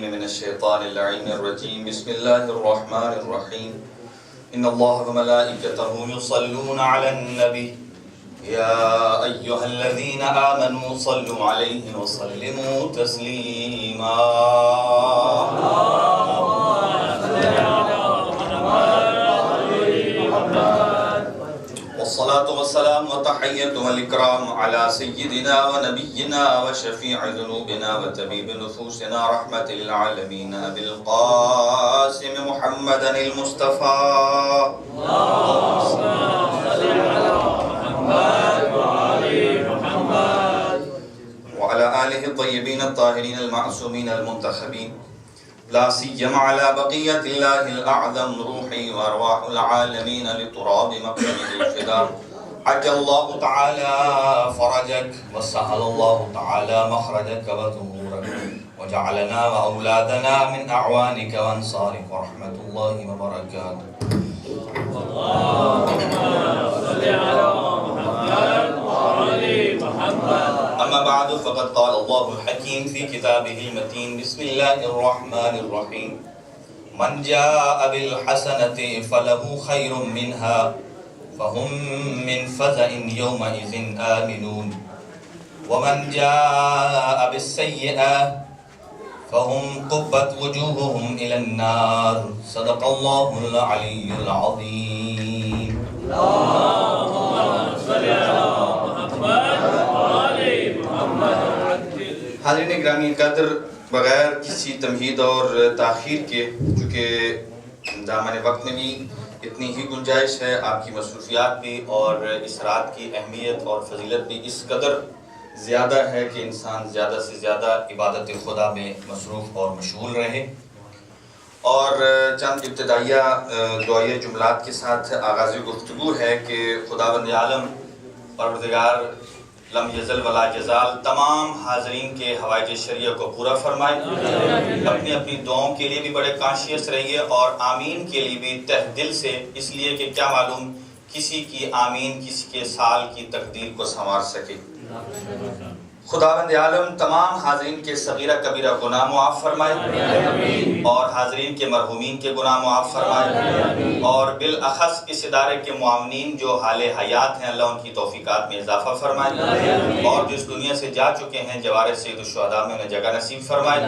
باللہ من الشیطان اللعین الرجیم بسم اللہ الرحمن الرحیم ان اللہ وملائکتہ یصلون علی النبی یا ایہا الذین آمنوا صلوا علیہ وسلموا تسلیما والصلاة والسلام وتحية والإكرام على سيدنا ونبينا وشفيع ذنوبنا وطبيب نفوسنا رحمة للعالمين أبي القاسم محمدا المصطفى اللهم صل على محمد وعلى محمد وعلى آله الطيبين الطاهرين المعصومين المنتخبين لا سيما على بقية الله الأعظم روحي وأرواح العالمين لتراب مقدمه الفداء عجل الله تعالى فرجك وسهل الله تعالى مخرجك وظهورك وجعلنا وأولادنا من أعوانك وأنصارك ورحمة الله وبركاته اللهم صل على محمد وعلى محمد أما بعد فقد قال الله الحكيم في كتابه المتين بسم الله الرحمن الرحيم من جاء بالحسنة فله خير منها فهم من فزع يومئذ آمنون ومن جاء بالسيئة فهم قبت وجوههم إلى النار صدق الله العلي العظيم اللهم صل على حاضرین گرامی قدر، بغیر کسی تمہید اور تاخیر کے، چونکہ دامن وقت میں بھی اتنی ہی گنجائش ہے، آپ کی مصروفیات بھی اور اس رات کی اہمیت اور فضیلت بھی اس قدر زیادہ ہے کہ انسان زیادہ سے زیادہ عبادت خدا میں مصروف اور مشغول رہے، اور چند ابتدائیہ دعائیہ جملات کے ساتھ آغاز گفتگو ہے کہ خداوند عالم پروردگار لم یزل ولا جزال تمام حاضرین کے حوائج شریعہ کو پورا فرمائے، اپنی اپنی دعاؤں کے لیے بھی بڑے کانشیس رہیے اور آمین کے لیے بھی تہ دل سے، اس لیے کہ کیا معلوم کسی کی آمین کسی کے سال کی تقدیر کو سنوار سکے۔ خداوند عالم تمام حاضرین کے صغیرہ کبیرہ گناہ معاف فرمائے اور حاضرین کے مرحومین کے گناہ معاف فرمائے، اور بالاخص اس ادارے کے معاونین جو حال حیات ہیں اللہ ان کی توفیقات میں اضافہ فرمائے، اور جو اس دنیا سے جا چکے ہیں جوار سید الشہداء میں انہیں جگہ نصیب فرمائے،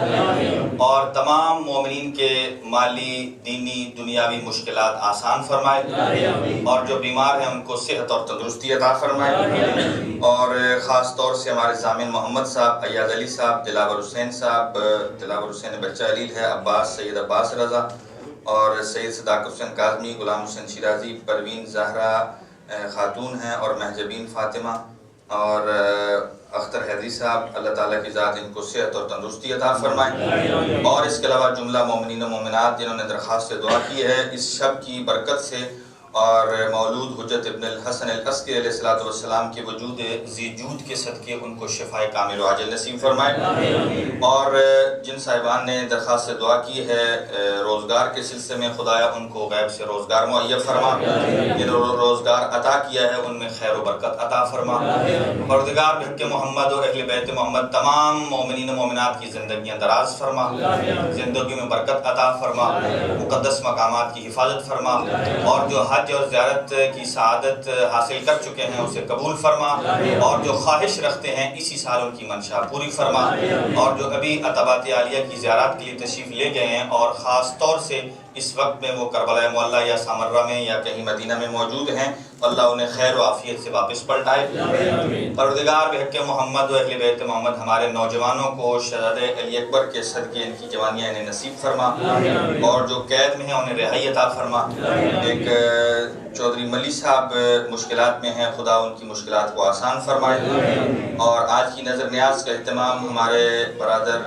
اور تمام مومنین کے مالی دینی دنیاوی مشکلات آسان فرمائے، اور جو بیمار ہیں ان کو صحت اور تندرستی عطا فرمائے، اور خاص طور سے ہمارے ضامن محمد صاحب، ایاز علی صاحب، دلاور حسین صاحب، دلاور حسین بچہ علیل ہے، عباس، سید عباس رضا، اور سید صداقت حسین کاظمی، غلام حسین شیرازی، پروین زہرا خاتون ہیں، اور محجبین فاطمہ اور اختر حیدری صاحب، اللہ تعالیٰ کی ذات ان کو صحت اور تندرستی عطا فرمائے، اور اس کے علاوہ جملہ مومنین و مومنات جنہوں نے درخواست سے دعا کی ہے اس شب کی برکت سے، اور مولود حجت ابن الحسن العسکری علیہ السلام کے وجود ذی جود کے صدقے ان کو شفائے کامل و عاجل نصیب فرمائے، اور جن صاحبان نے درخواست سے دعا کی ہے روزگار کے سلسلے میں، خدایا ان کو غیب سے روزگار مہیا فرما، جن روزگار عطا کیا ہے ان میں خیر و برکت عطا فرما، پروردگار بحق محمد و اہل بیت محمد تمام مومنین و مومنات کی زندگیاں دراز فرما، زندگی میں برکت عطا فرما، مقدس مقامات کی حفاظت فرما، اور جو حج اور زیارت کی سعادت حاصل کر چکے ہیں اسے قبول فرما، اور جو خواہش رکھتے ہیں اسی سال ان کی منشا پوری فرما، اور جو ابھی عتبات عالیہ کی زیارت کے لیے تشریف لے گئے ہیں اور خاص طور سے اس وقت میں وہ کربلا معلیٰ یا سامرہ میں یا کہیں مدینہ میں موجود ہیں، اللہ انہیں خیر و عافیت سے واپس پلٹائے۔ پروردگار بحق محمد و اہل بیت محمد ہمارے نوجوانوں کو شہزادہ علی اکبر کے صدقے ان کی جوانیاں انہیں نصیب فرما، اور جو قید میں ہیں انہیں رہائی عطا فرما۔ ایک چودھری ملی صاحب مشکلات میں ہیں، خدا ان کی مشکلات کو آسان فرمائے، اور آج کی نظر نیاز کا اہتمام ہمارے برادر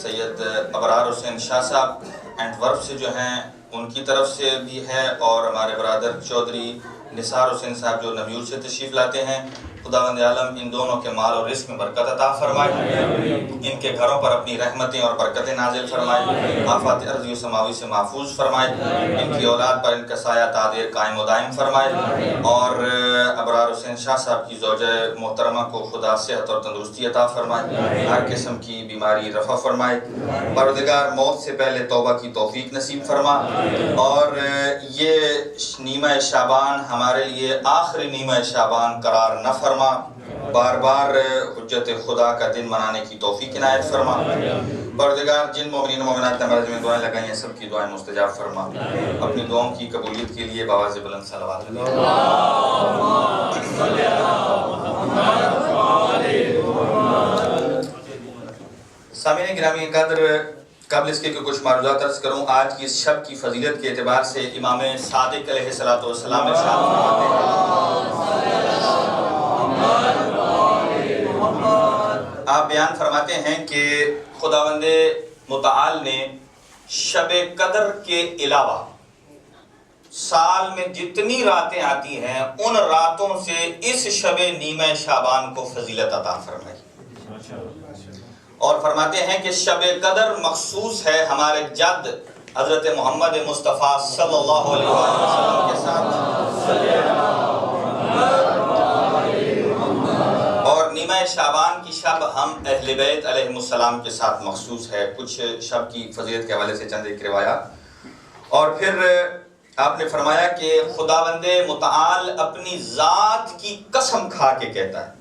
سید ابرار حسین شاہ صاحب اینٹ ورف سے جو ہیں ان کی طرف سے بھی ہے، اور ہمارے برادر چودھری نثار حسین صاحب جو نمیور سے تشریف لاتے ہیں خداوند عالم ان دونوں کے مال اور رزق میں برکت عطا فرمائے، ان کے گھروں پر اپنی رحمتیں اور برکتیں نازل فرمائے، آفات ارضی و سماوی سے محفوظ فرمائے، ان کی اولاد پر ان کا سایہ تعدیر قائم و دائم فرمائے، اور ابرار حسین شاہ صاحب کی زوجہ محترمہ کو خدا صحت اور تندرستی عطا فرمائے، ہر قسم کی بیماری رفع فرمائے، پروردگار موت سے پہلے توبہ کی توفیق نصیب فرما، اور یہ نیمہ شعبان ہمارے لیے آخری نیمہ شعبان قرار نہ فرما، بار بار حجت خدا کا دن منانے کی توفیق عنایت فرما، پروردگار جن مومنین و مومنات نے مرض میں دعائیں لگائی ہیں سب کی دعائیں مستجاب فرما، اپنی دعاؤں کی قبولیت کے لیے بآواز بلند صلوات سامعین گرامی قدر، قبل اس کے کچھ معروضات عرض کروں۔ آج کی اس شب کی فضیلت کے اعتبار سے امام صادق علیہ السلام ارشاد فرماتے ہیں، آپ بیان فرماتے ہیں کہ خداوند متعال نے شب قدر کے علاوہ سال میں جتنی راتیں آتی ہیں ان راتوں سے اس شب نیمہ شعبان کو فضیلت عطا فرمائی، اور فرماتے ہیں کہ شب قدر مخصوص ہے ہمارے جد حضرت محمد مصطفیٰ صلی اللہ علیہ وسلم کے ساتھ، اور نیمہ شعبان کی شب ہم اہل بیت علیہ السلام کے ساتھ مخصوص ہے۔ کچھ شب کی فضیلت کے حوالے سے چند ایک روایات، اور پھر آپ نے فرمایا کہ خداوند متعال اپنی ذات کی قسم کھا کے کہتا ہے،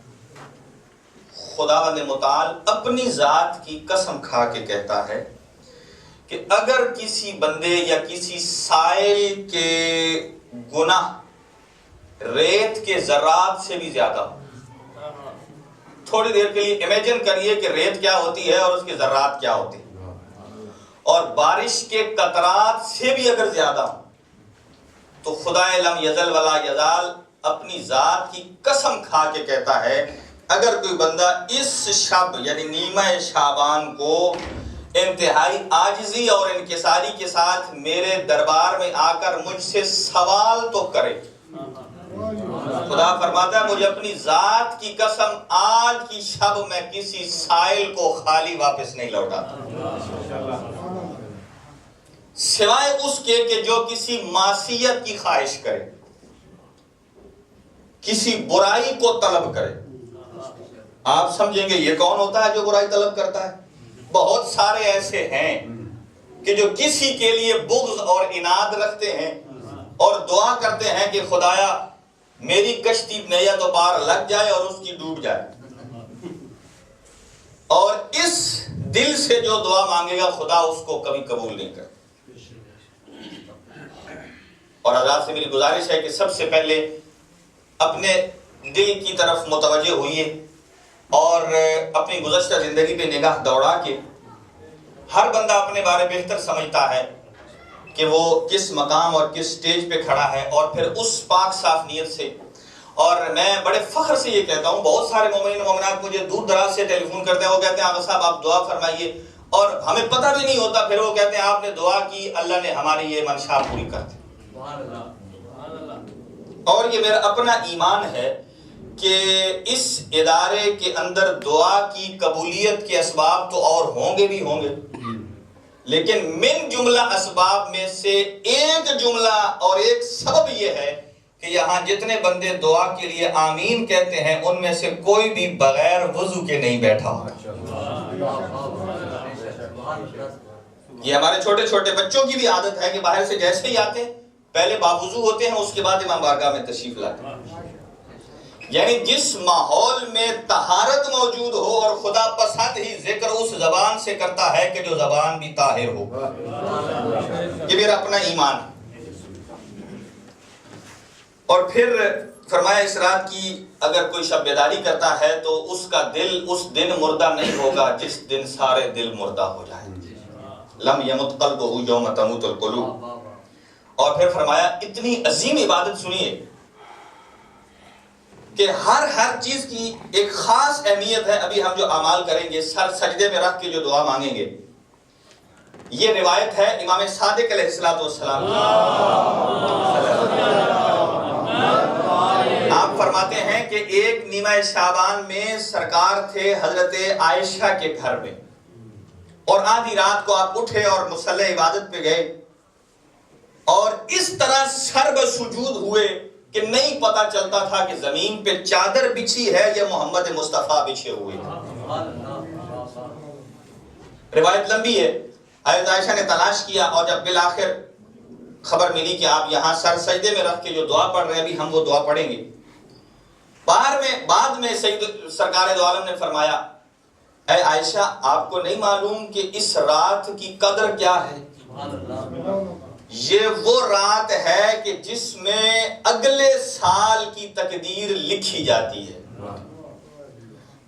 خداوند متعال اپنی ذات کی قسم کھا کے کہتا ہے کہ اگر کسی بندے یا کسی سائل کے گناہ ریت کے ذرات سے بھی زیادہ ہو، تھوڑی دیر کے لیے امیجن کریے کہ ریت کیا ہوتی ہے اور اس کے ذرات کیا ہوتے ہیں، اور بارش کے قطرات سے بھی اگر زیادہ ہو، تو خدائے لم یزل ولا یزال اپنی ذات کی قسم کھا کے کہتا ہے اگر کوئی بندہ اس شب یعنی نیمہ شعبان کو انتہائی عاجزی اور انکساری کے ساتھ میرے دربار میں آ کر مجھ سے سوال تو کرے، خدا فرماتا ہے مجھے اپنی ذات کی قسم آج کی شب میں کسی سائل کو خالی واپس نہیں لوٹاتا، سوائے اس کے کہ جو کسی معصیت کی خواہش کرے، کسی برائی کو طلب کرے۔ آپ سمجھیں گے یہ کون ہوتا ہے جو برائی طلب کرتا ہے؟ بہت سارے ایسے ہیں کہ جو کسی کے لیے بغض اور عناد رکھتے ہیں اور دعا کرتے ہیں کہ خدایا میری کشتی نیا تو پار لگ جائے اور اس کی ڈوب جائے، اور اس دل سے جو دعا مانگے گا خدا اس کو کبھی قبول نہیں کرتا۔ اور حضرات سے میری گزارش ہے کہ سب سے پہلے اپنے دل کی طرف متوجہ ہوئیے اور اپنی گزشتہ زندگی پہ نگاہ دوڑا کے، ہر بندہ اپنے بارے بہتر سمجھتا ہے کہ وہ کس مقام اور کس سٹیج پہ کھڑا ہے، اور پھر اس پاک صاف نیت سے، اور میں بڑے فخر سے یہ کہتا ہوں بہت سارے مومنین و مومنات مجھے دور دراز سے ٹیلی فون کرتے ہیں، وہ کہتے ہیں آقا صاحب آپ دعا فرمائیے، اور ہمیں پتہ بھی نہیں ہوتا، پھر وہ کہتے ہیں آپ نے دعا کی اللہ نے ہماری یہ منشا پوری کر دی۔ اور یہ میرا اپنا ایمان ہے کہ اس ادارے کے اندر دعا کی قبولیت کے اسباب تو اور ہوں گے بھی ہوں گے، لیکن من جملہ اسباب میں سے ایک جملہ اور ایک سبب یہ ہے کہ یہاں جتنے بندے دعا کے لیے آمین کہتے ہیں ان میں سے کوئی بھی بغیر وضو کے نہیں بیٹھا ہوگا۔ یہ ہمارے چھوٹے چھوٹے بچوں کی بھی عادت ہے کہ باہر سے جیسے ہی آتے ہیں پہلے باوضو ہوتے ہیں، اس کے بعد امام بارگاہ میں تشریف لاتے ہیں۔ یعنی جس ماحول میں طہارت موجود ہو اور خدا پسند ہی ذکر اس زبان سے کرتا ہے کہ جو زبان بھی طاہر ہو۔ یہ میرا اپنا ایمان ہے۔ اور پھر فرمایا اس رات کی اگر کوئی شب بیداری کرتا ہے تو اس کا دل اس دن مردہ نہیں ہوگا جس دن سارے دل مردہ ہو جائیں۔ لم یمت قلبہ یوم تموت القلوب۔ اور پھر فرمایا اتنی عظیم عبادت سنیے کہ ہر چیز کی ایک خاص اہمیت ہے۔ ابھی ہم جو اعمال کریں گے سر سجدے میں رکھ کے جو دعا مانگیں گے، یہ روایت ہے امام صادق علیہ السلام۔ آپ فرماتے ہیں کہ ایک نیمہ شعبان میں سرکار تھے حضرت عائشہ کے گھر میں، اور آدھی رات کو آپ اٹھے اور مصلی عبادت پہ گئے، اور اس طرح سرب سجود ہوئے کہ نہیں پتا چلتا تھا کہ زمین پہ چادر بچھی ہے یا محمد مصطفیٰ بچھے ہوئے ہیں۔ روایت لمبی ہے۔ حضرت عائشہ نے تلاش کیا، اور جب بالآخر خبر ملی کہ آپ یہاں سر سجدے میں رکھ کے جو دعا پڑھ رہے ہیں، ابھی ہم وہ دعا پڑھیں گے، بعد میں سرکار دو عالم نے فرمایا، اے عائشہ آپ کو نہیں معلوم کہ اس رات کی قدر کیا ہے؟ یہ وہ رات ہے کہ جس میں اگلے سال کی تقدیر لکھی جاتی ہے۔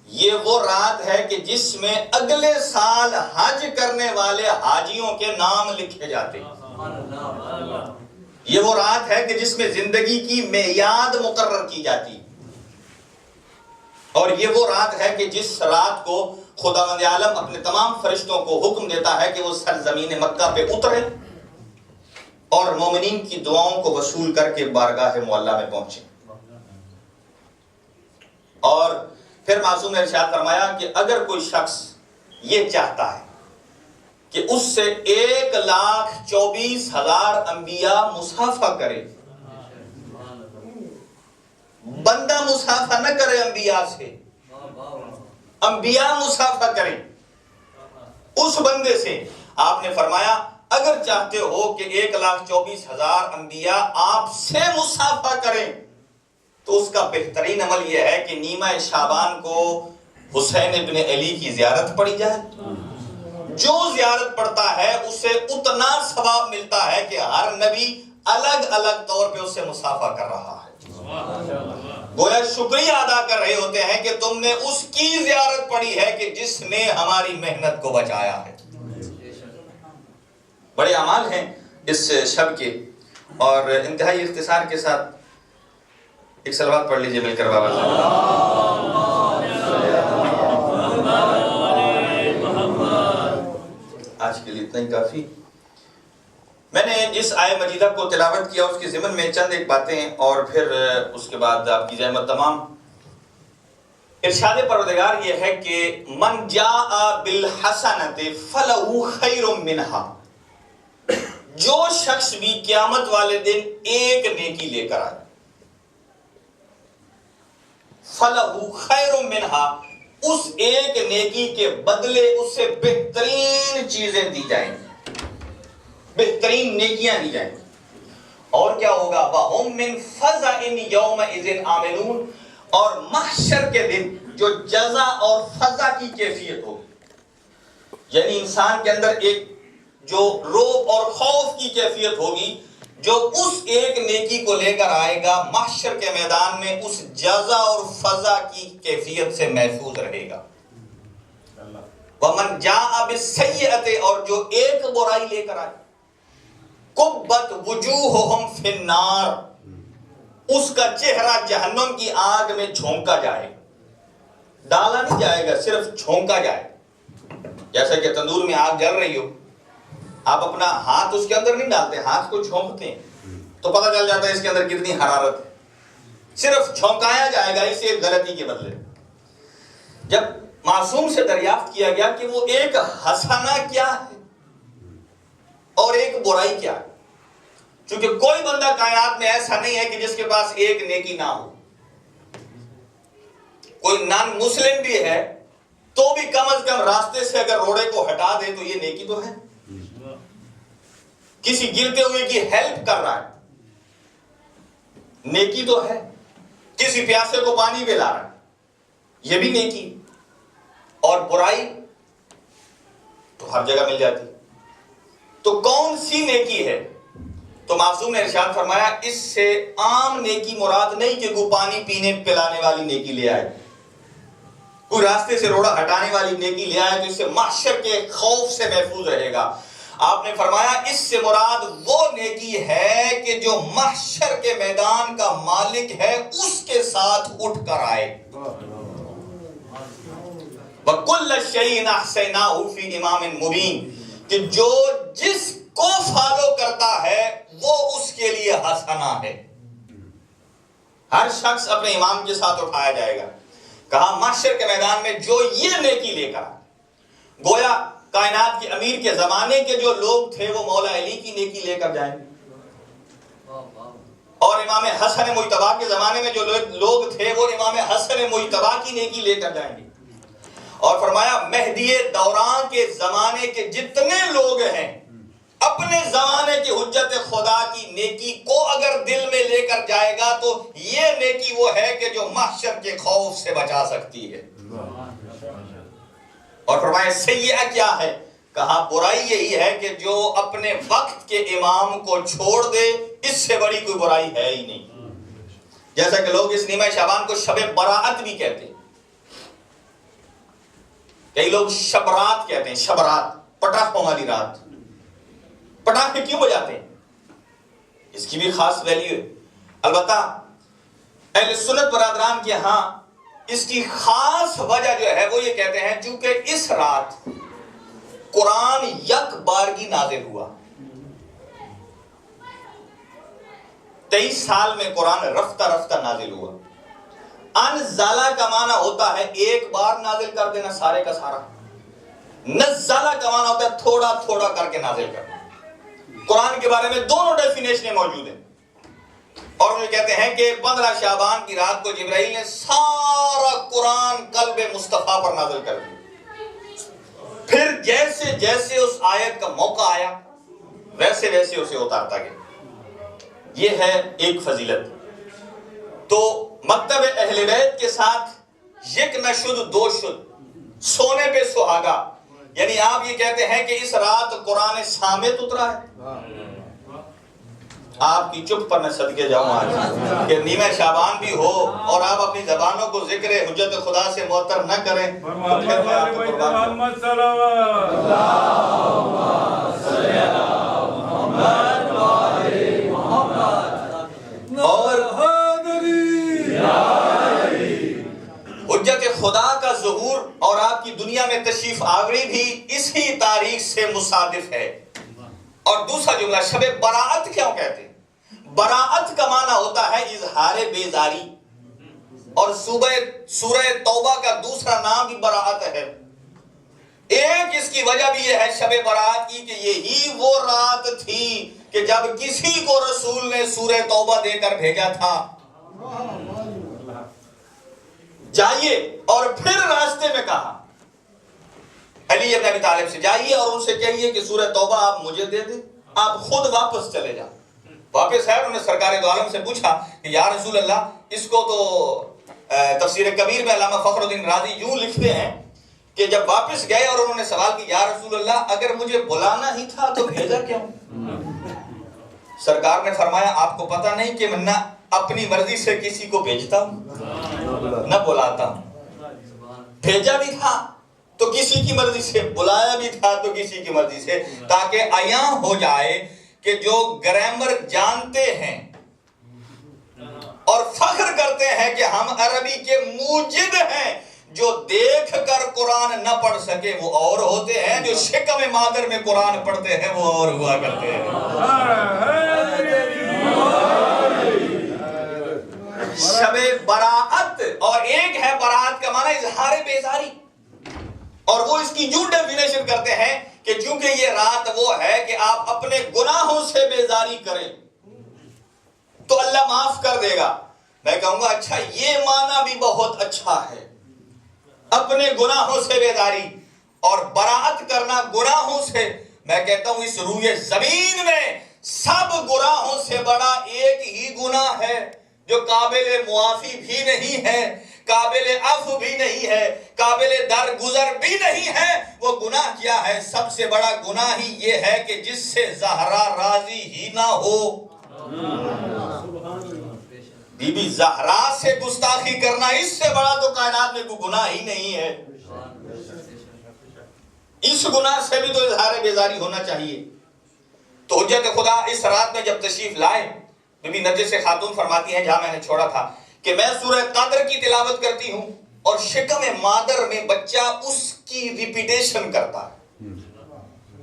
یہ وہ رات ہے کہ جس میں اگلے سال حج کرنے والے حاجیوں کے نام لکھے جاتے ہیں۔ یہ وہ رات ہے کہ جس میں زندگی کی میعاد مقرر کی جاتی، اور یہ وہ رات ہے کہ جس رات کو خداوند عالم اپنے تمام فرشتوں کو حکم دیتا ہے کہ وہ سرزمین مکہ پہ اترے اور مومنین کی دعاؤں کو وصول کر کے بارگاہ معلیٰ میں پہنچے۔ اور پھر معصوم نے ارشاد فرمایا کہ اگر کوئی شخص یہ چاہتا ہے کہ اس سے 1,24,000 انبیاء مصافحہ کرے، بندہ مصافحہ نہ کرے انبیاء سے، انبیاء مصافحہ کریں اس بندے سے، آپ نے فرمایا اگر چاہتے ہو کہ 1,24,000 انبیاء آپ سے مصافحہ کریں تو اس کا بہترین عمل یہ ہے کہ نیمہ شعبان کو حسین ابن علی کی زیارت پڑھی جائے۔ جو زیارت پڑھتا ہے اسے اتنا ثواب ملتا ہے کہ ہر نبی الگ الگ طور پہ اس سے مصافحہ کر رہا ہے۔ گویا شکریہ ادا کر رہے ہوتے ہیں کہ تم نے اس کی زیارت پڑھی ہے کہ جس نے ہماری محنت کو بچایا ہے۔ بڑے اعمال ہیں اس شب کے، اور انتہائی اختصار کے ساتھ ایک صلوات پڑھ لیجئے مل کر بابا آج کے لیے اتنا ہی کافی۔ میں نے جس آیہ مجیدہ کو تلاوت کیا اس کے ضمن میں چند ایک باتیں، اور پھر اس کے بعد آپ کی زحمت تمام۔ ارشاد پروردگار یہ ہے کہ من جاء بالحسنۃ فلہ خیر منہا، جو شخص بھی قیامت والے دن ایک نیکی لے کر آئے، فَلَهُ خَيْرٌ مِّنْهَا، اس ایک نیکی کے بدلے اس سے بہترین چیزیں دی جائیں گی، بہترین نیکیاں دی جائیں گی۔ اور کیا ہوگا؟ وَهُمْ مِّن فَزَعٍ يَوْمَئِذٍ آمِنُونَ، اور محشر کے دن جو جزا اور فضا کی کیفیت ہوگی، یعنی انسان کے اندر ایک جو روب اور خوف کی کیفیت ہوگی، جو اس ایک نیکی کو لے کر آئے گا محشر کے میدان میں اس جزا اور فضا کی کیفیت سے محفوظ رہے گا۔ وَمَنْ جَاءَ بِالسَّيِّئَةِ، اور جو ایک برائی لے کر آئے، قُبَّتْ وُجُوهُهُمْ فِي النَّارِ، اس کا چہرہ جہنم کی آگ میں جھونکا جائے، ڈالا نہیں جائے گا، صرف جھونکا جائے۔ جیسا کہ تندور میں آگ جل رہی ہو، آپ اپنا ہاتھ اس کے اندر نہیں ڈالتے، ہاتھ کو جھونکتے ہیں تو پتہ چل جاتا ہے اس کے اندر کتنی حرارت ہے، صرف جھونکایا جائے گا اسے غلطی کے بدلے۔ جب معصوم سے دریافت کیا گیا کہ وہ ایک حسنہ کیا ہے اور ایک برائی کیا ہے، چونکہ کوئی بندہ کائنات میں ایسا نہیں ہے کہ جس کے پاس ایک نیکی نہ ہو، کوئی نان مسلم بھی ہے تو بھی کم از کم راستے سے اگر روڑے کو ہٹا دے تو یہ نیکی تو ہے، کسی گرتے ہوئے کی ہیلپ کر رہا ہے، نیکی تو ہے، کسی پیاسے کو پانی پلا رہا ہے، یہ بھی نیکی۔ اور برائی تو ہر جگہ مل جاتی، تو کون سی نیکی ہے؟ تو معصوم نے ارشاد فرمایا اس سے عام نیکی مراد نہیں کہ کوئی پانی پینے پلانے والی نیکی لے آئے، کوئی راستے سے روڑا ہٹانے والی نیکی لے آئے تو اس سے محشر کے خوف سے محفوظ رہے گا۔ آپ نے فرمایا اس سے مراد وہ نیکی ہے کہ جو محشر کے میدان کا مالک ہے اس کے ساتھ اٹھ کر آئے۔ وَكُلَّ شَيْءٍ أَحْصَيْنَاهُ فِي إِمَامٍ مُبِينٍ، کہ جو جس کو فالو کرتا ہے وہ اس کے لیے حسنہ ہے۔ ہر شخص اپنے امام کے ساتھ اٹھایا جائے گا. کہا محشر کے میدان میں جو یہ نیکی لے کر, گویا کائنات کے امیر کے زمانے کے جو لوگ تھے وہ مولا علی کی نیکی لے کر جائیں گے, اور امام حسن مجتبی کے زمانے میں جو لوگ تھے وہ امام حسن مجتبی کی نیکی لے کر جائیں گے. اور فرمایا مہدی دوران کے زمانے کے جتنے لوگ ہیں اپنے زمانے کی حجت خدا کی نیکی کو اگر دل میں لے کر جائے گا تو یہ نیکی وہ ہے کہ جو محشر کے خوف سے بچا سکتی ہے. اور فرمایا سیئہ کیا ہے؟ کہا برائی یہی ہے کہ جو اپنے وقت کے امام کو چھوڑ دے, اس سے بڑی کوئی برائی ہے ہی نہیں. جیسا کہ لوگ اس نیمہ شعبان کو شب براءت بھی کہتے ہیں, کئی لوگ شبرات کہتے ہیں, شبرات پٹاخوں والی رات. پٹاخے کیوں بجاتے ہیں؟ اس کی بھی خاص ویلیو ہے. البتہ اہل سنت برادران کے ہاں اس کی خاص وجہ جو ہے وہ یہ کہتے ہیں چونکہ اس رات قرآن یک بارگی نازل ہوا. 23 سال میں قرآن رفتہ رفتہ نازل ہوا. انزلہ کا معنی ہوتا ہے ایک بار نازل کر دینا سارے کا سارا. نزلہ کا معنی ہوتا ہے تھوڑا تھوڑا کر کے نازل کرنا. قرآن کے بارے میں دونوں ڈیفینیشنیں موجود ہیں, اور وہ کہتے ہیں کہ 15 شعبان کی رات کو جبرائیل نے سارا قرآن قلب مصطفیٰ پر نازل کر دیا. پھر جیسے جیسے اس آیت کا موقع آیا ویسے ویسے اسے اتارتا گیا. یہ ہے ایک فضیلت. تو مکتب اہل بیت کے ساتھ یک نہ شد دو شد, سونے پہ سہاگا, یعنی آپ یہ کہتے ہیں کہ اس رات قرآن صامت اترا ہے. آپ کی چپ پر میں صدقے جاؤں آج کہ نیمہ شعبان بھی ہو اور آپ اپنی زبانوں کو ذکر حجت خدا سے معطر نہ کریں تو پھر میں آپ کو قربان اور حجت خدا کا ظہور اور آپ کی دنیا میں تشریف آوری بھی اسی تاریخ سے مصادف ہے. اور دوسرا جملہ شب براءت کیوں کہتے ہیں؟ براءت کا معنی ہوتا ہے اظہار بیزاری, اور سورہ توبہ کا دوسرا نام بھی براءت ہے. ایک اس کی وجہ بھی یہ ہے شب براءت کی کہ یہی وہ رات تھی کہ جب کسی کو رسول نے سورہ توبہ دے کر بھیجا تھا, جائیے, اور پھر راستے میں کہا علی ابن ابی طالب سے جائیے اور ان سے کہیے کہ سورہ توبہ آپ مجھے دے دیں, آپ خود واپس چلے جاؤ. واپس ہے, انہوں نے سرکار دو عالم سے پوچھا کہ یا رسول اللہ, اس کو تو تفسیر کبیر میں علامہ فخر الدین رازی یوں لکھتے ہیں کہ جب واپس گئے اور انہوں نے سوال کیا یا رسول اللہ اگر مجھے بلانا ہی تھا تو بھیجا کیوں؟ سرکار نے فرمایا آپ کو پتہ نہیں کہ میں نہ اپنی مرضی سے کسی کو بھیجتا ہوں نہ بلاتا ہوں. بھیجا بھی تھا تو کسی کی مرضی سے, بلایا بھی تھا تو کسی کی مرضی سے, تاکہ عیاں ہو جائے کہ جو گرامر جانتے ہیں اور فخر کرتے ہیں کہ ہم عربی کے موجد ہیں, جو دیکھ کر قرآن نہ پڑھ سکے وہ اور ہوتے ہیں, جو شکم مادر میں قرآن پڑھتے ہیں وہ اور ہوا کرتے ہیں. شب براءت, اور ایک ہے براءت کا معنی اظہار بیزاری, اور وہ اس کی یوں ڈیفینیشن کرتے ہیں کہ چونکہ یہ رات وہ ہے کہ آپ اپنے گناہوں سے بیزاری کریں تو اللہ معاف کر دے گا. میں کہوں گا اچھا یہ معنی بھی بہت اچھا ہے, اپنے گناہوں سے بیزاری اور براءت کرنا گناہوں سے. میں کہتا ہوں اس روئے زمین میں سب گناہوں سے بڑا ایک ہی گناہ ہے جو قابل معافی بھی نہیں ہے, قابل عفو بھی نہیں ہے, قابل درگزر بھی نہیں ہے. وہ گناہ کیا ہے؟ سب سے بڑا گناہ ہی یہ ہے کہ جس سے زہرا راضی ہی نہ ہو. بی بی زہرا سے گستاخی کرنا اس سے بڑا تو کائنات میں کوئی گناہ ہی نہیں ہے. اس گناہ سے بھی تو اظہار بیزاری ہونا چاہیے. تو حجت خدا اس رات میں جب تشریف لائے, بی بی نرجس خاتون فرماتی ہیں جہاں میں نے چھوڑا تھا کہ میں سورہ قدر کی تلاوت کرتی ہوں اور شکم مادر میں بچہ اس کی ریپیٹیشن کرتا ہے.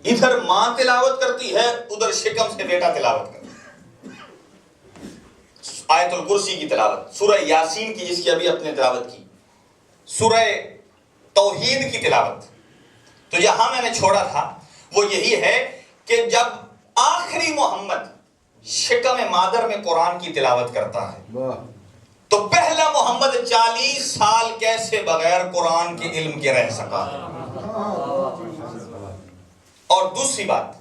ادھر ماں تلاوت کرتی ہے, ادھر شکم سے بیٹا تلاوت کرتا ہے. آیت الکرسی کی تلاوت، سورہ یاسین کی جس کی ابھی اپنے تلاوت کی، سورہ توحید کی تلاوت. تو یہاں میں نے چھوڑا تھا وہ یہی ہے کہ جب آخری محمد شکم مادر میں قرآن کی تلاوت کرتا ہے تو پہلا محمد 40 سال کیسے بغیر قرآن کے علم کے رہ سکا. اور دوسری بات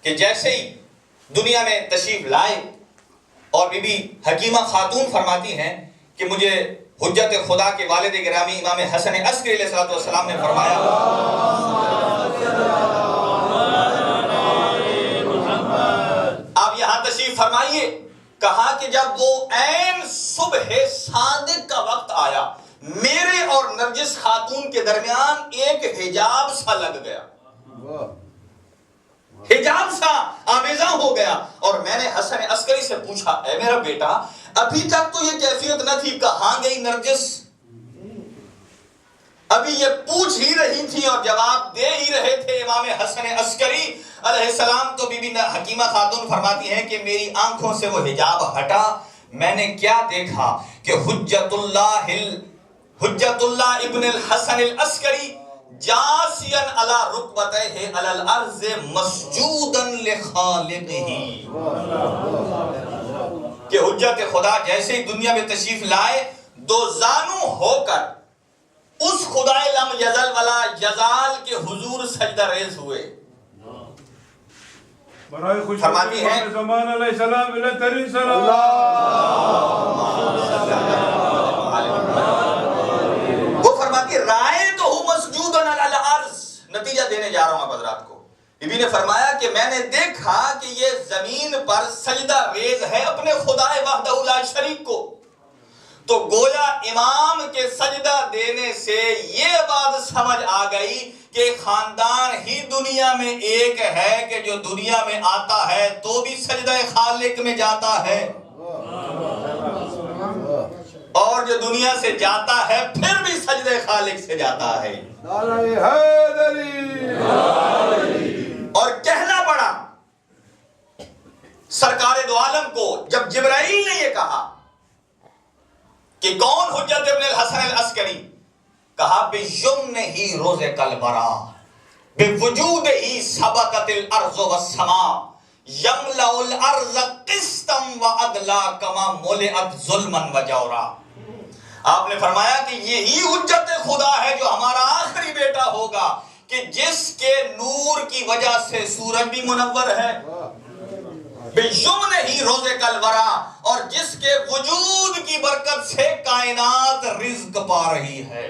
کہ جیسے ہی دنیا میں تشریف لائے اور بی بی حکیمہ خاتون فرماتی ہیں کہ مجھے حجت خدا کے والد گرامی امام حسن عسکری علیہ السلام نے فرمایا آپ یہاں تشریف فرمائیے. کہا کہ جب وہ عین صبح صادق کا وقت آیا میرے اور نرجس خاتون کے درمیان ایک حجاب سا لگ گیا، حجاب سا آمیزاں ہو گیا. اور میں نے حسن عسکری سے پوچھا اے میرا بیٹا ابھی تک تو یہ کیفیت نہ تھی، کہاں گئی نرجس؟ ابھی یہ پوچھ ہی رہی تھی اور جواب دے ہی رہے تھے امام حسن عسکری علیہ السلام. تو بی بی حکیمہ خاتون فرماتی ہیں کہ میری آنکھوں سے وہ حجاب ہٹا، میں نے کیا دیکھا کہ حجت اللہ ابن الحسن العسکری جاسیا علی رکبتہ علی الارض مسجودا لخالقہ، کہ حجت خدا جیسے ہی دنیا میں تشریف لائے دو زانو ہو کر اس خدائے لم یزل ولا یزال کے حضور سجدہ ریز ہوئے. فرماتی ہیں زمان علیہ السلام علیہ تری سلام وہ فرماتی رائے تو ہوں مسجودن علی الارض. نتیجہ دینے جا رہا ہوں اب حضرات کو. بی بی نے فرمایا کہ میں نے دیکھا کہ یہ زمین پر سجدہ ریز ہے اپنے خدائے وحدہ لا شریک کو. تو گویا امام کے سجدہ دینے سے یہ بات سمجھ آ گئی کہ خاندان ہی دنیا میں ایک ہے کہ جو دنیا میں آتا ہے تو بھی سجدہ خالق میں جاتا ہے اور جو دنیا سے جاتا ہے پھر بھی سجدہ خالق سے جاتا ہے. اور کہنا پڑا سرکار دو عالم کو جب جبرائیل نے یہ کہا کہ کون حجت ابن الحسن العسکری، کہا بِیُمْنِهِ رُزِقَ الْبَرَا بِوُجُودِهِ سَبَقَتِ الْأَرْضُ وَالسَّمَاءُ يَمْلَأُ الْأَرْضَ قِسْطًا وَعَدْلًا كَمَا مُلِئَتْ ظُلْمًا وَجَوْرًا. آپ نے فرمایا کہ یہی حجت خدا ہے جو ہمارا آخری بیٹا ہوگا کہ جس کے نور کی وجہ سے سورج بھی منور ہے، بِیُمْنِهِ رُزِقَ الْوَرَا، اور جس کے وجود کی برکت سے کائنات رزق پا رہی ہے.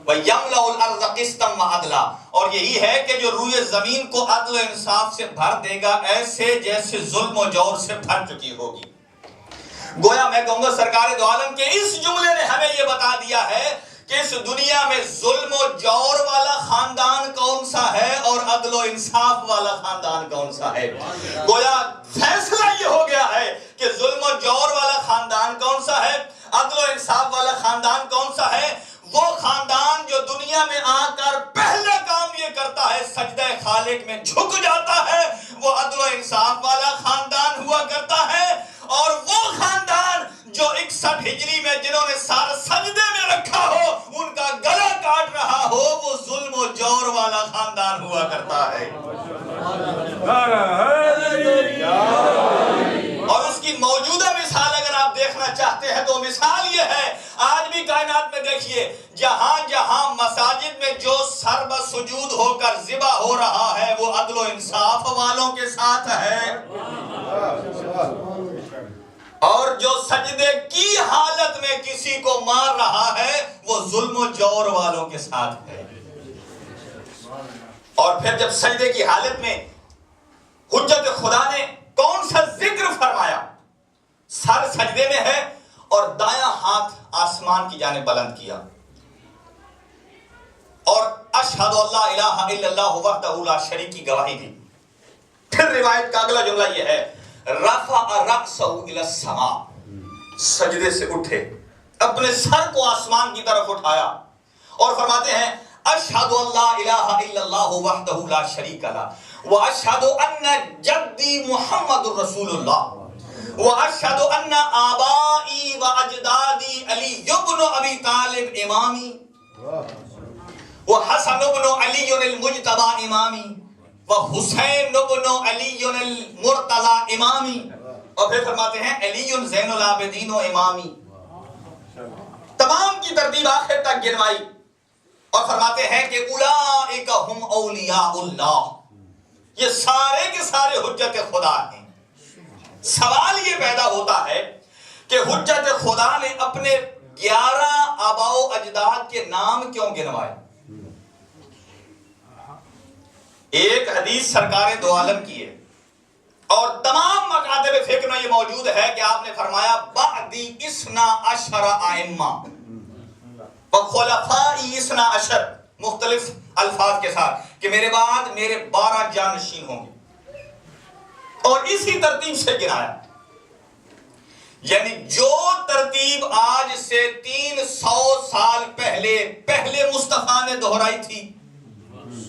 وَيَمْلَأُ الْأَرْضَ قِسْطًا وَعَدْلًا، اور یہی ہے کہ جو روئے زمین کو عدل و انصاف سے بھر دے گا ایسے جیسے ظلم و جور سے بھر چکی ہوگی. گویا میں کہوں گا سرکار دو عالم کے اس جملے نے ہمیں یہ بتا دیا ہے کہ اس دنیا میں ظلم و جور والا خاندان کون سا ہے اور عدل و انصاف والا خاندان کون سا ہے. گویا فیصلہ یہ ہو گیا ہے کہ ظلم و جور والا خاندان کون سا ہے، عدل و انصاف والا خاندان کون سا ہے. وہ خاندان جو دنیا میں آ کر پہلا کام یہ کرتا ہے سجدہ خالق میں جھک جاتا ہے، وہ عدل و انصاف والا خاندان ہوا کرتا ہے. اور وہ خاندان جو 61 ہجری میں جنہوں نے سارا سجدے میں رکھا ہو ان کا گلا کاٹ رہا ہو وہ ظلم و جور والا خاندان ہوا کرتا ہے. اور اس کی موجودہ مثال اگر آپ دیکھنا چاہتے ہیں تو مثال یہ ہے آج بھی کائنات میں دیکھیے جہاں جہاں مساجد میں جو سر بسجود ہو کر ذبح ہو رہا ہے وہ عدل و انصاف والوں کے ساتھ ہے، اور جو سجدے کی حالت میں کسی کو مار رہا ہے وہ ظلم و جور والوں کے ساتھ ہے. اور پھر جب سجدے کی حالت میں حجت خدا نے کون سا ذکر فرمایا، سر سجدے میں ہے اور دایاں ہاتھ آسمان کی جانب بلند کیا اور اشہد اللہ الہ الا اللہ وحدہ لا شریک کی گواہی دی. پھر روایت کا اگلا جملہ یہ ہے رفع رأسہ الی السماء، سجدے سے اٹھے اپنے سر کو آسمان کی طرف اٹھایا اور فرماتے ہیں اشہد اللہ الہ الا اللہ وحدہ لا شریک لہ واشہد ان جدی محمد رسول اللہ. واشهد ان آبائی و اجدادی علی ابن ابی طالب امامی وحسن ابن علی المجتبی امامی وحسین ابن علی المرتضی امامی، اور پھر فرماتے ہیں علی زین العابدین و امامی. تمام کی ترتیب آخر تک گنوائی اور فرماتے ہیں کہ اولئک ہم اولیاء اللہ، یہ سارے کے سارے حجت خدا ہیں. سوال یہ پیدا ہوتا ہے کہ حجت خدا نے اپنے 11 آباء و اجداد کے نام کیوں گنوائے؟ ایک حدیث سرکار دو عالم کی ہے اور تمام مکاتب فقہ میں یہ موجود ہے کہ آپ نے فرمایا بعدی 12 ائمہ وخلفائی 12، مختلف الفاظ کے ساتھ کہ میرے بعد میرے 12 جانشین ہوں گے، اور اسی ترتیب سے گنایا. یعنی جو ترتیب آج سے 300 سال پہلے مصطفیٰ نے دہرائی تھی،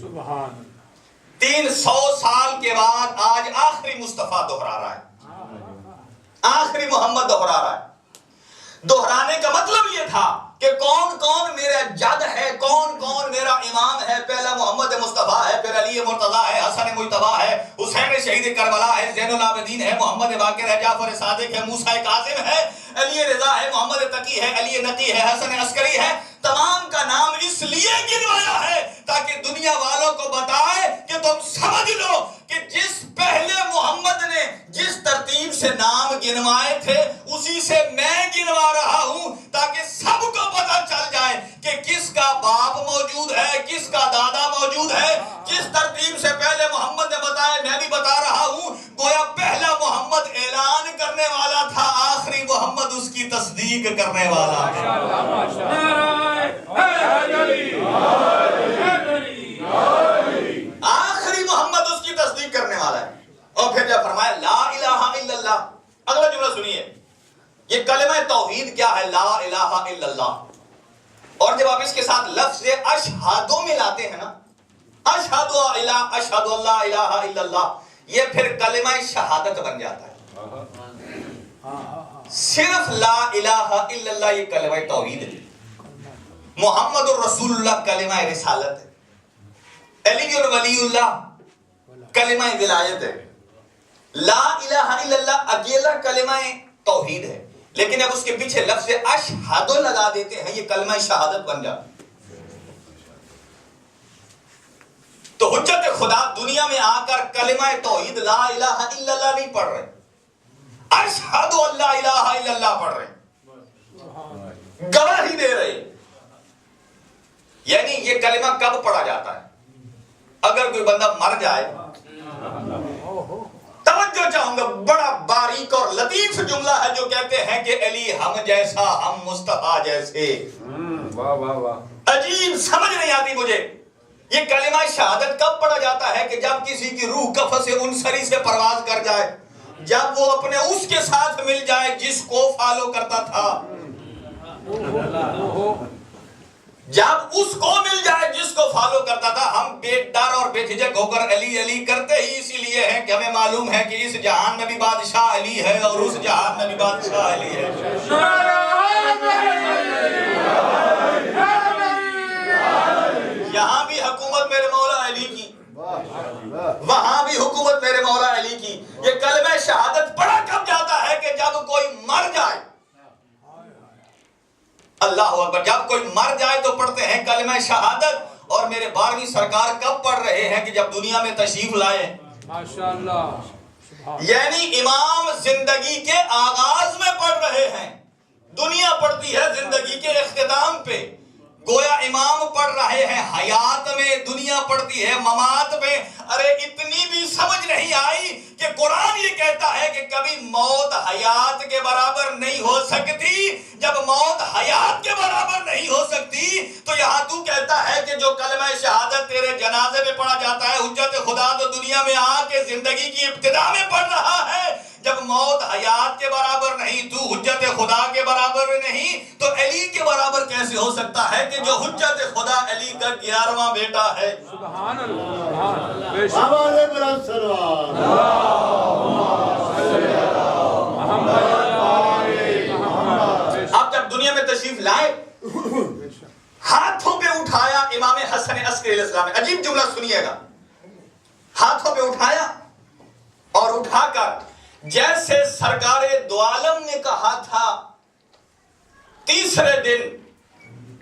سبحان 300 سال کے بعد آج آخری مصطفیٰ دہرا رہا ہے، آخری محمد دہرا رہا ہے. دہرانے کا مطلب یہ تھا کہ کون کون میرا جد ہے، کون کون میرا امام ہے. پہلا محمد مصطفیٰ ہے، پھر علی مرتضیٰ ہے، حسن مجتبیٰ ہے، حسین شہید کربلا ہے، زین العابدین ہے، محمد باقر ہے، جعفر صادق ہے، موسیٰ کاظم ہے، علی رضا ہے، محمد تقی ہے، علی نقی ہے، حسن عسکری ہے. تمام کا نام اس لیے گنوایا ہے تاکہ دنیا والوں کو بتائے کہ تم سمجھ لو کہ جس پہلے محمد نے جس ترتیب سے نام گنوائے تھے اسی سے میں گنوا رہا ہوں، تاکہ سب کو پتہ چل جائے کہ کس کا باپ موجود ہے، کس کا دادا موجود ہے. جس ترتیب سے پہلے محمد نے بتایا میں بھی بتا رہا ہوں. گویا پہلا محمد اعلان کرنے والا تھا، آخری محمد اس کی تصدیق کرنے والا ہے. آخری محمد اس کی تصدیق کرنے والا ہے. اور پھر جب فرمایا لا الہ الا اللہ، اگلا جملہ سنیے، یہ کلمہ توحید کیا ہے؟ لا الہ الا اللہ. اور جب آپ اس کے ساتھ لفظ اشہدو ملاتے ہیں نا، اشہدو اللہ الہ الا اللہ، یہ پھر کلمہ شہادت بن جاتا ہے. صرف لا الہ الا اللہ یہ کلمہ توحید ہے. محمد الرسول اللہ کلمہ رسالت ہے، علی ولی اللہ کلمہ ولایت ہے. لا الہ الا اللہ اکیلا کلمہ توحید ہے، لیکن اب اس کے پیچھے لفظ اشہد لگا دیتے ہیں، یہ کلمہ شہادت بن جاتا. تو حجت خدا دنیا میں آ کر کلمہ توحید لا الہ الا اللہ نہیں پڑھ رہے، اشہد اللہ الہ الا اللہ پڑھ رہے، گواہی دے رہے. یعنی یہ کلمہ کب پڑھا جاتا ہے؟ اگر کوئی بندہ مر جائے. توجہ چاہوں گا، بڑا باریک اور لطیف جملہ ہے جو کہتے ہیں کہ علی ہم جیسا، ہم مصطفیٰ جیسے. عجیب، سمجھ نہیں آتی مجھے. یہ کلمہ شہادت کب پڑھا جاتا ہے؟ کہ جب کسی کی روح قفس انصری سے پرواز کر جائے، جب وہ اپنے اس کے ساتھ مل جائے جس کو فالو کرتا تھا، جب اس کو مل جائے جس کو فالو کرتا تھا. ہم بے ڈر اور بے جھجک ہو کر علی علی کرتے ہی اسی لیے ہیں کہ ہمیں معلوم ہے کہ اس جہان میں بھی بادشاہ علی ہے اور اس جہان میں بھی بادشاہ علی ہے. یہاں بھی حکومت میرے مولا علی کی، وہاں بھی حکومت میرے مولا علی کی. یہ کلمہ شہادت پڑھا کب جاتا ہے؟ کہ جب کوئی مر جائے. اللہ اکبر، جب کوئی مر جائے تو پڑھتے ہیں کلمہ شہادت. اور میرے 12ویں سرکار کب پڑھ رہے ہیں؟ کہ جب دنیا میں تشریف لائے. ماشاءاللہ، یعنی امام زندگی کے آغاز میں پڑھ رہے ہیں. دنیا پڑھتی ہے زندگی کے اختتام پہ. گویا امام پڑھ رہے ہیں حیات میں، دنیا پڑھتی ہے ممات میں. ارے اتنی بھی سمجھ نہیں آئی کہ قرآن یہ کہتا ہے کہ کبھی موت حیات کے برابر نہیں ہو سکتی. جب موت حیات کے برابر نہیں ہو سکتی تو یہاں تو کہتا ہے کہ جو کلمہ شہادت تیرے جنازے میں پڑھا جاتا ہے، حجت خدا تو دنیا میں آ کے زندگی کی ابتدا میں پڑھ رہا ہے. جب موت حیات کے برابر نہیں، تو حجت خدا کے برابر نہیں، تو علی کے برابر کیسے ہو سکتا ہے کہ جو حجت خدا علی کا 11واں بیٹا ہے؟ سبحان اللہ. تشریف لائے، ہاتھوں پہ اٹھایا امام حسن عسکری علیہ السلام نے. عجیب جملہ سنیے گا. ہاتھوں پہ اٹھایا اور اٹھا کر جیسے سرکار دو عالم نے کہا تھا تیسرے دن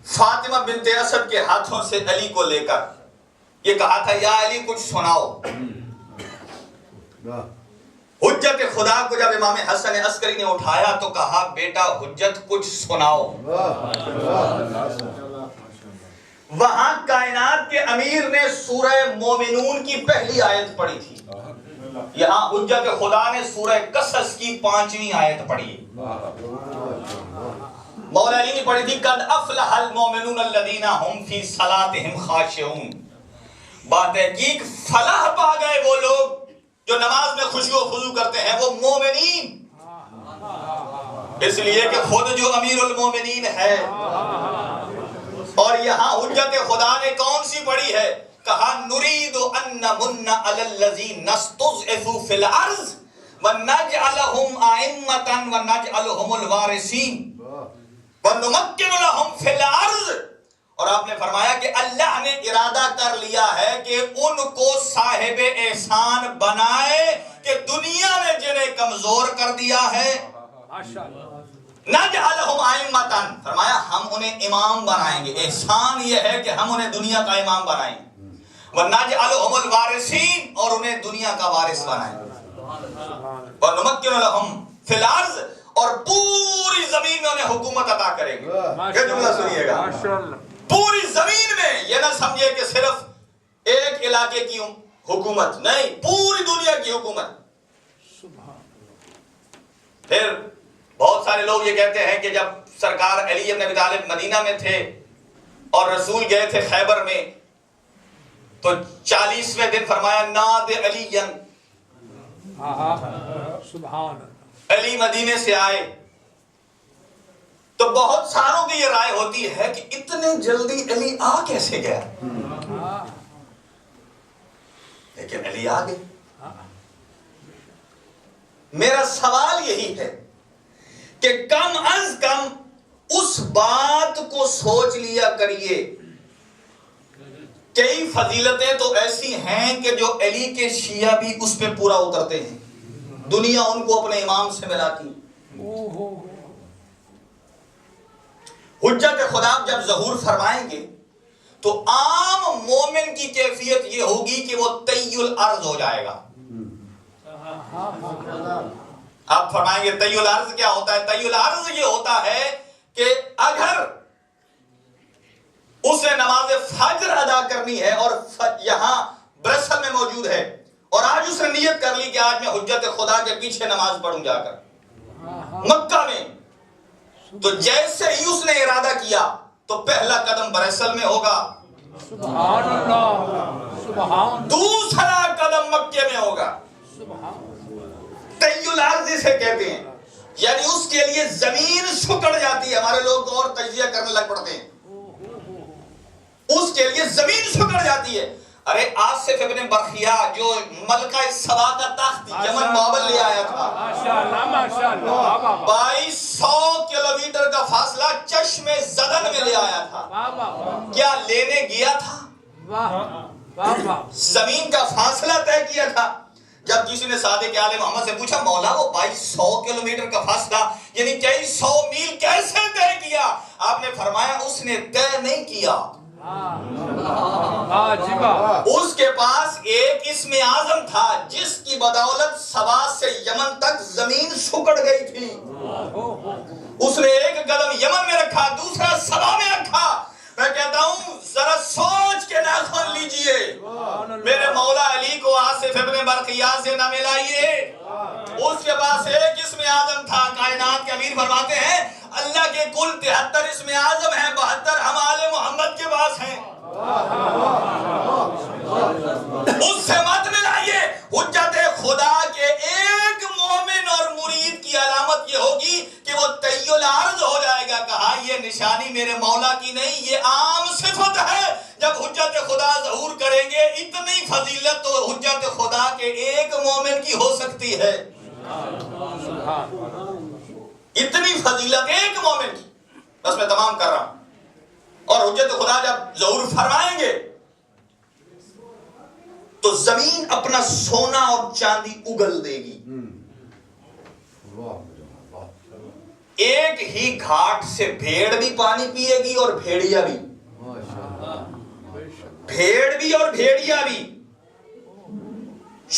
فاطمہ بنت اسد کے ہاتھوں سے علی کو لے کر یہ کہا تھا یا علی کچھ سناؤ. حجت خدا کو جب امام حسن عسکری نے اٹھایا تو کہا بیٹا حجت کچھ سناؤ. وہاں کائنات کے امیر نے سورہ مومنون کی پہلی آیت پڑھی تھی، یہاں حجت خدا نے سورہ قصص کی 5ویں آیت پڑھی. مولا علی نے پڑھی تھی قد افلح المؤمنون الذین هم فی صلاتهم خاشعون. باتحقیق فلاح پا گئے وہ لوگ جو نماز میں خشوع و خضوع کرتے ہیں، وہ مومنین، اس لیے کہ خود جو امیر المومنین ہے. اور یہاں حجت خدا نے کون سی پڑھی ہے؟ کہا نرید ان نمن علی الذین استضعفوا فی الارض ونجعلهم ائمۃ ونجعلهم الوارثین ونمکن لهم فی الارض. اور آپ نے فرمایا کہ اللہ نے ارادہ کر لیا ہے کہ ان کو صاحب احسان بنائے کہ دنیا میں جنہیں کمزور کر دیا ہے نجعلہم ائمۃ، فرمایا ہم انہیں امام بنائیں گے. احسان یہ ہے کہ ہم انہیں دنیا کا امام بنائیں گے. ونجعلہم الوارثین، اور انہیں دنیا کا وارث بنائیں گے. ونمکن لہم فی الارض، اور پوری زمین میں انہیں حکومت عطا کریں گے. یہ جملہ سنیے گا، پوری زمین میں. یہ نہ سمجھے کہ صرف ایک علاقے کی حکومت نہیں، پوری دنیا کی حکومت. پھر بہت سارے لوگ یہ کہتے ہیں کہ جب سرکار علی بن ابی طالب مدینہ میں تھے اور رسول گئے تھے خیبر میں تو 40ویں دن فرمایا ناد علی، علی مدینے سے آئے. تو بہت ساروں کی یہ رائے ہوتی ہے کہ اتنے جلدی علی آ کیسے گیا، لیکن علی آ گئے. میرا سوال یہی ہے کہ کم از کم اس بات کو سوچ لیا کریے. کئی فضیلتیں تو ایسی ہیں کہ جو علی کے شیعہ بھی اس پہ پورا اترتے ہیں، دنیا ان کو اپنے امام سے ملاتی. حجت خدا جب ظہور فرمائیں گے تو عام مومن کی کیفیت یہ ہوگی کہ وہ طی الارض ہو جائے گا. آپ فرمائیں گے طی الارض کیا ہوتا ہے؟ طی الارض یہ ہوتا ہے کہ اگر اس نے نماز فجر ادا کرنی ہے اور یہاں برسل میں موجود ہے اور آج اس نے نیت کر لی کہ آج میں حجت خدا کے پیچھے نماز پڑھوں جا کر مکہ میں، تو جیسے ہی اس نے ارادہ کیا تو پہلا قدم برسل میں ہوگا، سبحان اللہ، سبحان، دوسرا قدم مکے میں ہوگا. طی الارض اسے کہتے ہیں، یعنی اس کے لیے زمین سکڑ جاتی ہے. ہمارے لوگ اور تجزیہ کرنے لگ پڑتے ہیں، اس کے لیے زمین سکڑ جاتی ہے. ارے آصف ابن برخیا جو ملکہ سبا کا تخت یمن بابل لے آیا تھا، 2200 کلومیٹر کا فاصلہ چشم زدن میں لے آیا تھا. کیا لینے گیا تھا؟ زمین کا فاصلہ طے کیا تھا. جب کسی نے صادق آل محمد سے پوچھا مولا وہ 2200 کلومیٹر کا فاصلہ یعنی کئی 100 میل کیسے طے کیا؟ آپ نے فرمایا اس نے طے نہیں کیا، اس کے پاس ایک اسم اعظم تھا جس کی بدولت سبا سے یمن تک زمین سکڑ گئی تھی. اس نے ایک قدم یمن میں رکھا، دوسرا سبا میں رکھا. میں کہتا ہوں ذرا سوچ کے ناخن لیجئے، میرے مولا علی کو آصف ابن برقیہ سے نہ ملائیے. اس کے پاس ایک اسم اعظم تھا. کائنات کے امیر فرماتے ہیں اللہ کے کل 73 اسم اعظم ہیں، 72 ہم آل محمد کے پاس ہیں. اس سے مت ملائیے. حجت خدا کے ایک مومن اور مرید کی علامت یہ ہوگی کہ وہ طی الارض ہو جائے گا. کہا یہ نشانی میرے مولا کی نہیں، یہ عام صفت ہے. جب حجت خدا ظہور کریں گے اتنی فضیلت تو حجت خدا کے ایک مومن کی ہو سکتی ہے، اتنی فضیلت ایک مومن کی. بس میں تمام کر رہا ہوں. اور حجت خدا جب ظہور فرمائیں گے تو زمین اپنا سونا اور چاندی اگل دے گی. ایک ہی گھاٹ سے بھیڑ بھی پانی پیے گی اور بھیڑیا بھی. بھیڑ بھی اور بھیڑیا بھی،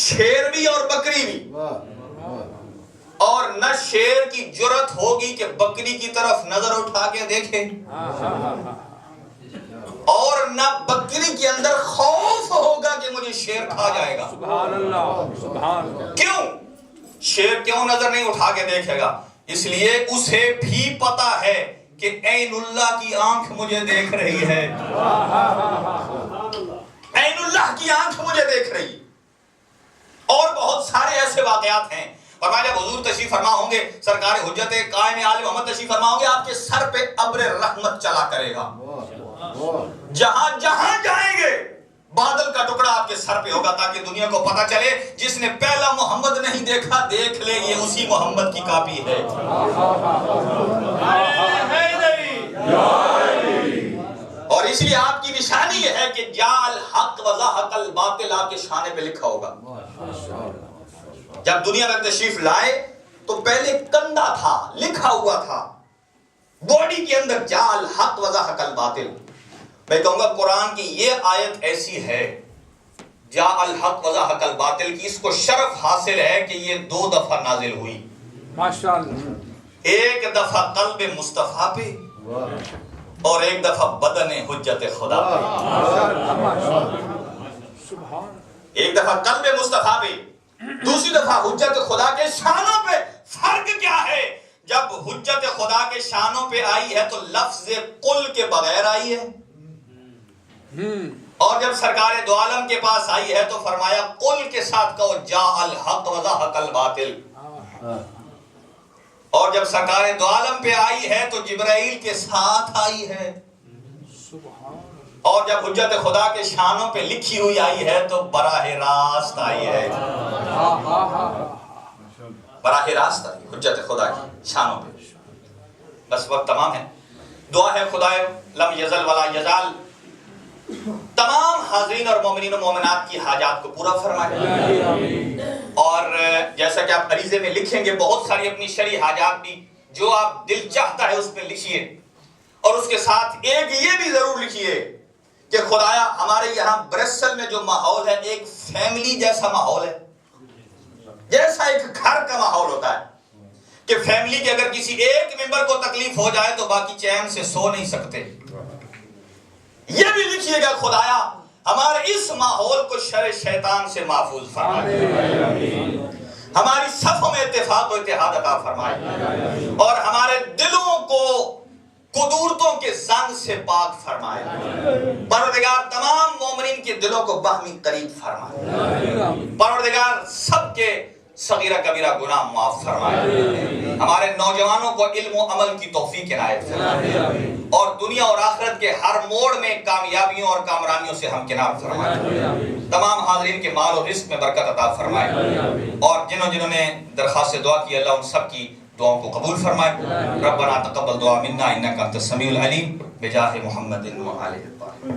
شیر بھی اور بکری بھی. اور نہ شیر کی جرت ہوگی کہ بکری کی طرف نظر اٹھا کے دیکھے، اور نہ بکری کے اندر خوف ہوگا کہ مجھے شیر کھا جائے گا. سبحان اللہ، سبحان اللہ. کیوں؟ شیر کیوں نظر نہیں اٹھا کے دیکھے گا؟ اس لیے اسے بھی پتا ہے کہ عین اللہ کی آنکھ مجھے دیکھ رہی ہے. عین اللہ کی آنکھ مجھے دیکھ رہی. اور بہت سارے ایسے واقعات ہیں. فرمایا جب حضور تشریف فرما ہوں گے، سرکار حجت قائم عالم محمد تشریف فرما ہوں گے، آپ کے سر پہ ابر رحمت چلا کرے گا. جہاں جہاں جائیں گے بادل کا ٹکڑا آپ کے سر پہ ہوگا، تاکہ دنیا کو پتا چلے جس نے پہلا محمد نہیں دیکھا دیکھ لے یہ اسی محمد کی کاپی ہے. اور اس لیے آپ کی نشانی یہ ہے کہ جاء الحق وزهق الباطل آپ کے شانے پہ لکھا ہوگا. جب دنیا میں تشریف لائے تو پہلے کندھا تھا، لکھا ہوا تھا باڈی کے اندر جاء الحق وزهق الباطل. میں کہوں گا قرآن کی یہ آیت ایسی ہے جاء الحق وزهق الباطل کی، اس کو شرف حاصل ہے کہ یہ 2 دفعہ نازل ہوئی. ماشاءاللہ. ایک دفعہ قلب مصطفیٰ پہ اور ایک دفعہ بدن حجت خدا پہ. ایک دفعہ قلب مصطفیٰ پہ، دوسری دفعہ حجت خدا کے شانوں پہ. فرق کیا ہے؟ جب حجت خدا کے شانوں پہ آئی ہے تو لفظ قل کے بغیر آئی ہے، اور جب سرکار دو عالم کے پاس آئی ہے تو فرمایا قل کے ساتھ کہو جاء الحق وزهق الباطل. اور جب سرکار دو عالم پہ آئی ہے تو جبرائیل کے ساتھ آئی ہے. اور جب حجت خدا کے شانوں پہ لکھی ہوئی آئی ہے تو براہ راست آئی ہے. براہ راست آئی حجت خدا کی شانوں پہ. بس وقت تمام ہے. دعا ہے خدائے لم یزل ولا یزال تمام حاضرین اور مومنین و مومنات کی حاجات کو پورا فرمائے. اور جیسا کہ آپ عریضے میں لکھیں گے بہت ساری اپنی شرعی حاجات بھی جو آپ دل چاہتا ہے اس میں لکھیے. اور اس کے ساتھ ایک یہ بھی ضرور لکھیے کہ خدایا ہمارے یہاں برسل میں جو ماحول ہے ایک فیملی جیسا ماحول ہے، جیسا ایک گھر کا ماحول ہوتا ہے کہ فیملی کے اگر کسی ایک ممبر کو تکلیف ہو جائے تو باقی چین سے سو نہیں سکتے. یہ بھی لکھیے گا خدایا ہمارے اس ماحول کو شر شیطان سے محفوظ فرمائے، ہماری صفوں میں اتفاق و اتحاد عطا فرمائے، اور ہمارے دلوں کو قدورتوں کے زنگ سے پاک فرمائے. پروردگار تمام مومنین کے دلوں کو باہمی قریب فرمائے. پروردگار سب کے صغیرہ کبیرہ گناہ معاف فرمائے. ہمارے نوجوانوں کو علم و عمل کی توفیق عنایت فرمائے، اور دنیا اور آخرت کے ہر موڑ میں کامیابیوں اور کامرانیوں سے ہمکنار فرمائے. تمام حاضرین کے مال و رزق میں برکت عطا فرمائے، اور جنہوں نے درخواست دعا کی اللہ ان سب کی دعاؤں کو قبول فرمائے. ربنا تقبل دعا منا انک انت السمیع العلیم بجاہ محمد و آلہ الطاہرین.